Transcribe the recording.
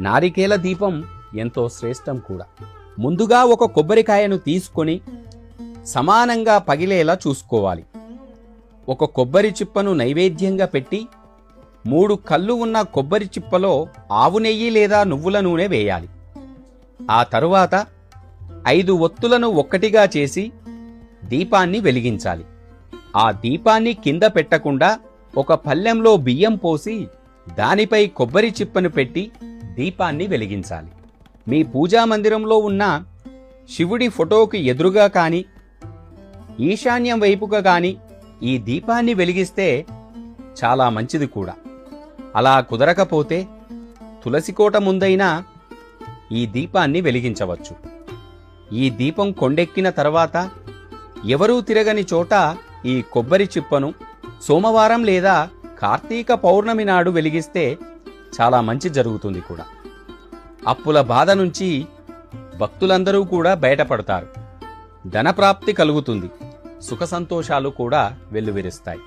నారికేల దీపం ఎంతో శ్రేష్టం కూడా. ముందుగా ఒక కొబ్బరికాయను తీసుకొని సమానంగా పగిలేలా చూసుకోవాలి. ఒక కొబ్బరి చిప్పను నైవేద్యంగా పెట్టి 3 కళ్ళు ఉన్న కొబ్బరి చిప్పలో ఆవు నెయ్యి లేదా నువ్వుల నూనె వేయాలి. ఆ తరువాత 5 ఒత్తులను ఒక్కటిగా చేసి దీపాన్ని వెలిగించాలి. ఆ దీపాన్ని కింద పెట్టకుండా ఒక పళ్ళెంలో బియ్యం పోసి దానిపై కొబ్బరి చిప్పను పెట్టి దీపాన్ని వెలిగించాలి. మీ పూజా మందిరంలో ఉన్న శివుడి ఫోటోకి ఎదురుగా కానీ ఈశాన్యం వైపుగా కానీ ఈ దీపాన్ని వెలిగిస్తే చాలా మంచిది కూడా. అలా కుదరకపోతే తులసికోట ముందైనా ఈ దీపాన్ని వెలిగించవచ్చు. ఈ దీపం కొండెక్కిన తర్వాత ఎవరూ తిరగని చోట ఈ కొబ్బరి చిప్పను సోమవారం లేదా కార్తీక పౌర్ణమి నాడు వెలిగిస్తే చాలా మంచి జరుగుతుంది కూడా. అప్పుల బాధ నుంచి భక్తులందరూ కూడా బయటపడతారు. ధనప్రాప్తి కలుగుతుంది. సుఖ సంతోషాలు కూడా వెల్లువిరుస్తాయి.